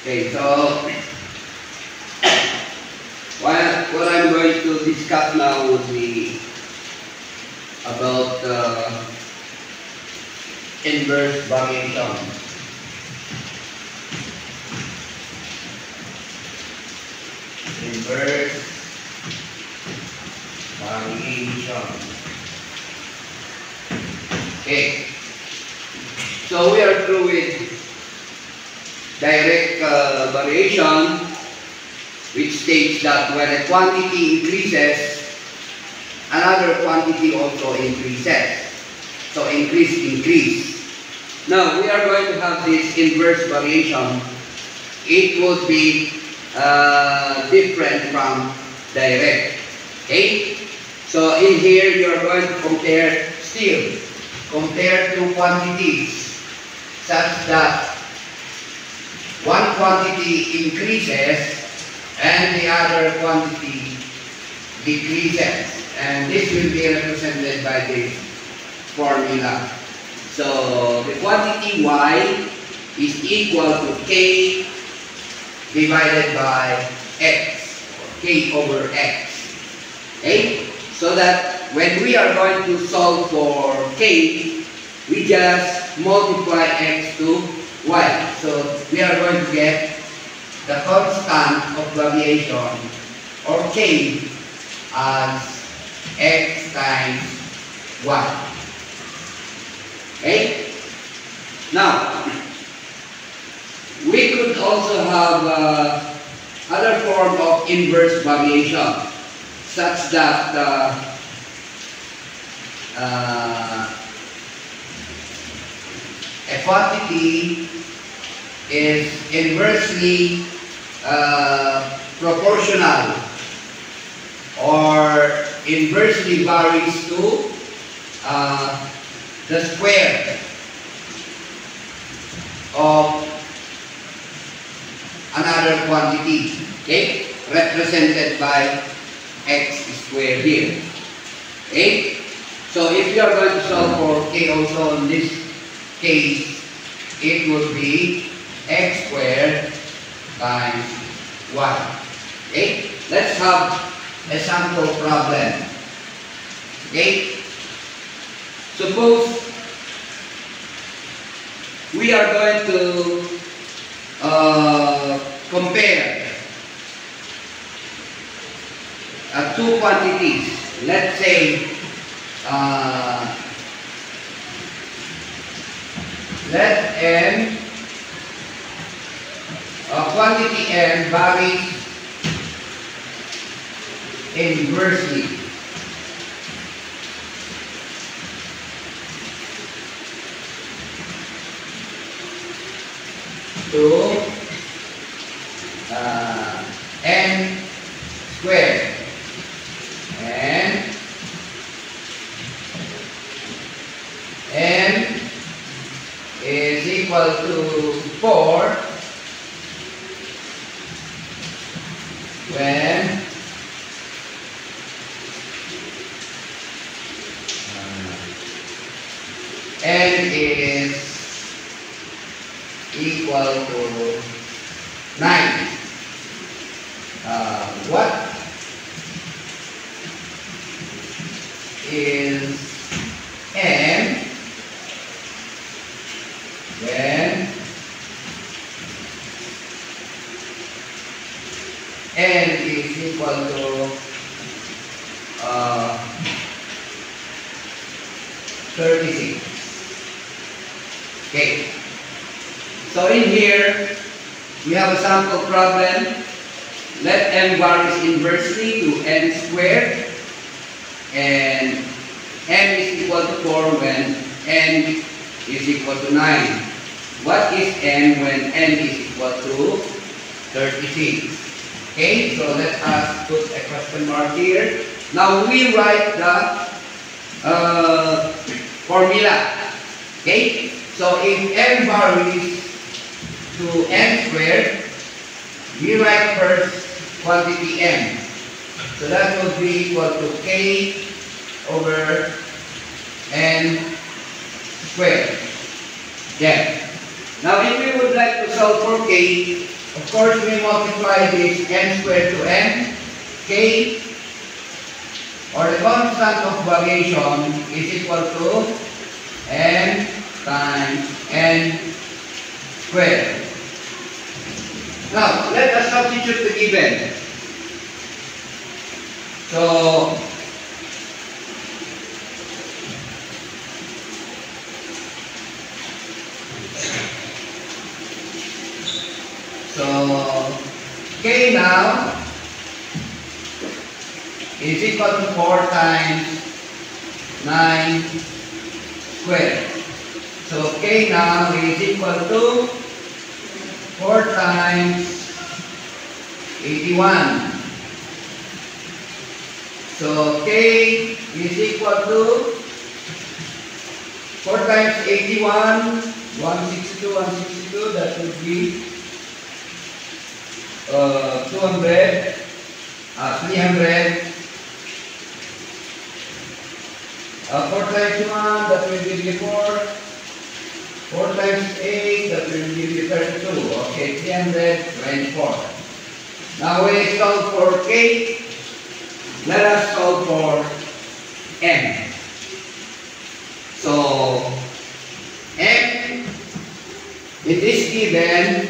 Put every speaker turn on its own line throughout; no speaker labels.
Okay, so what I'm going to discuss now would be about inverse variation. Inverse variation. Okay, so we are through with direct variation, which states that when a quantity increases, another quantity also increases. So increase. Now we are going to have this inverse variation. It would be different from direct. Okay? So in here you are going to compare two quantities such that one quantity increases and the other quantity decreases. And this will be represented by this formula. So the quantity y is equal to k divided by x, or k over x. Okay? So that when we are going to solve for k, we just multiply x to y. So we are going to get the constant of variation, or k, as x times y. Okay? Now, we could also have other form of inverse variation, such that a quantity is inversely proportional or inversely varies to the square of another quantity, okay, represented by x squared here. Okay, so if you are going to solve for k also in this case, it would be x squared times y. Okay, let's have a sample problem. Okay, suppose we are going to compare two quantities. Let's say let n, quantity n varies inversely. To n squared, and n is equal to 4 when n is equal to 9. What is n when n is equal to 36? Okay. So in here, we have a sample problem. Let n varies inversely to n squared, and n is equal to 4 when n is equal to 9. What is n when n is equal to 36? Okay, so let us put a question mark here. Now we write the formula. Okay, so if n varies to n squared, we write first quantity n. So that would be equal to k over n squared. Then, now if we would like to solve for k, Of course, we multiply this n squared to n, k, or the constant of variation is equal to n times n squared. Now, let us substitute the given. So, k now is equal to 4 times 9 squared. So k now is equal to 4 times 81. So k is equal to 4 times 81, 162, that would be 300. 4 times 1, that will give you 4. 4 times 8, that will give you 32. Okay, 324. Now we solve for k. Let us solve for m. So, m in this given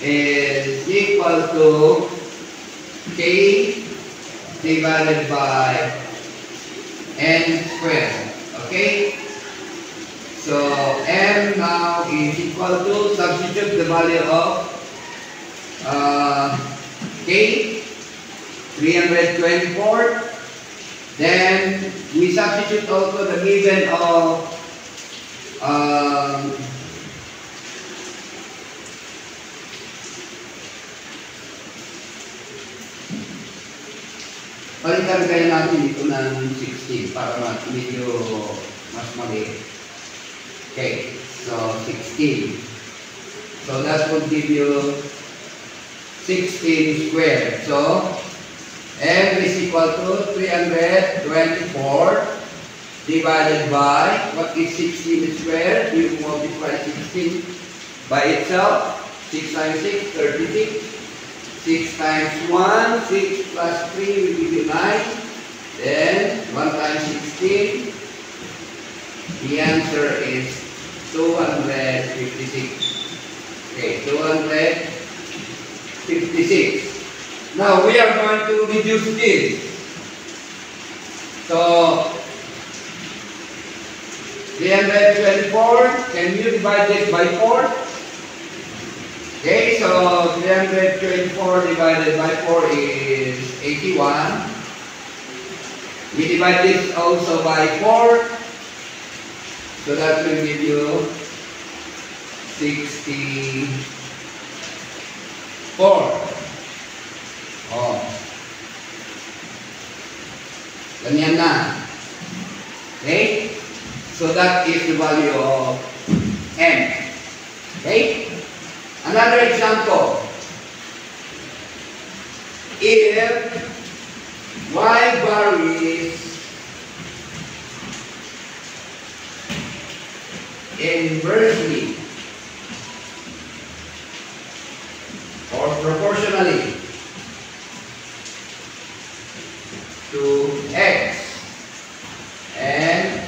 is equal to k divided by n squared. Okay? So m now is equal to, substitute the value of k, 324. Then we substitute also the given of palitan kaya natin ito ng 16 para medyo mas maliit. Okay, so 16. So that would give you 16 squared. So m is equal to 324 divided by, what is 16 squared? You multiply 16 by itself. 6 times 6, 36. 6 times 1, 6 plus 3 will give you 9. Then 1 times 16. The answer is 256. Okay, 256. Now we are going to reduce this. So 324, can you divide this by 4? Okay, so 324 divided by 4 is 81. We divide this also by 4. So that will give you 64. Oh. Ganyan na. Okay? So that is the value of m. Okay? Another example. If y varies inversely or proportionally to x and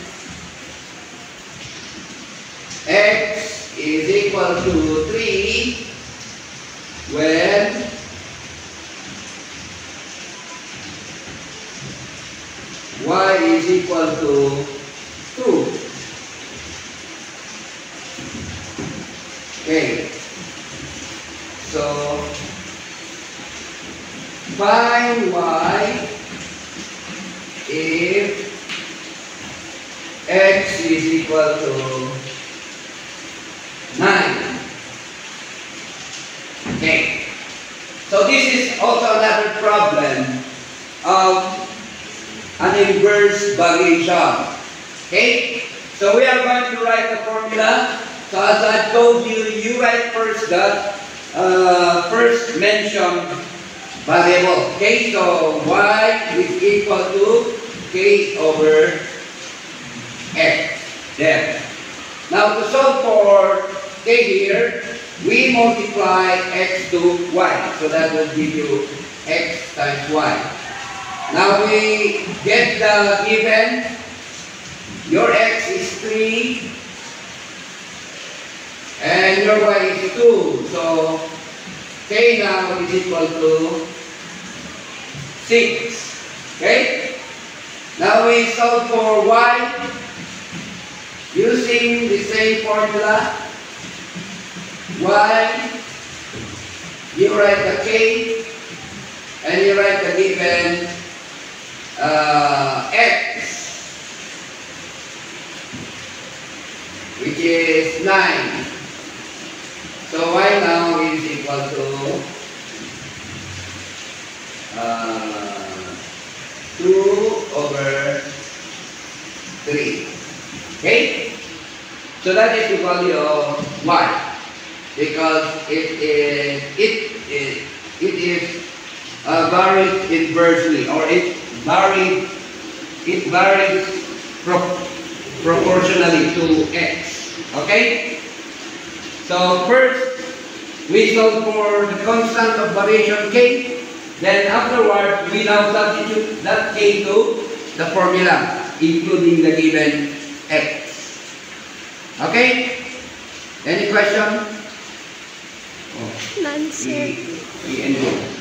x is equal to 3 when y is equal to 2. Okay. So find y if x is equal to 9. Okay. So this is also another problem of an inverse variation. Okay? So we are going to write the formula. So as I told you, you write first the first mentioned variable. Okay? So y is equal to k over x. There. Now to solve for k here, we multiply x to y. So that will give you x times y. Now we get the given. Your x is 3 and your y is 2. So k now is equal to 6. Okay? Now we solve for y using the same formula. Y, you write the k, and you write the given x, which is 9. So y now is equal to 2/3. Okay? So that is the value of y, because it is varied inversely, or it varies proportionally to x. Okay? So first, we solve for the constant of variation k. Then afterwards, we now substitute that k to the formula, including the given x. Okay? Any question?
None, sir.
We end it.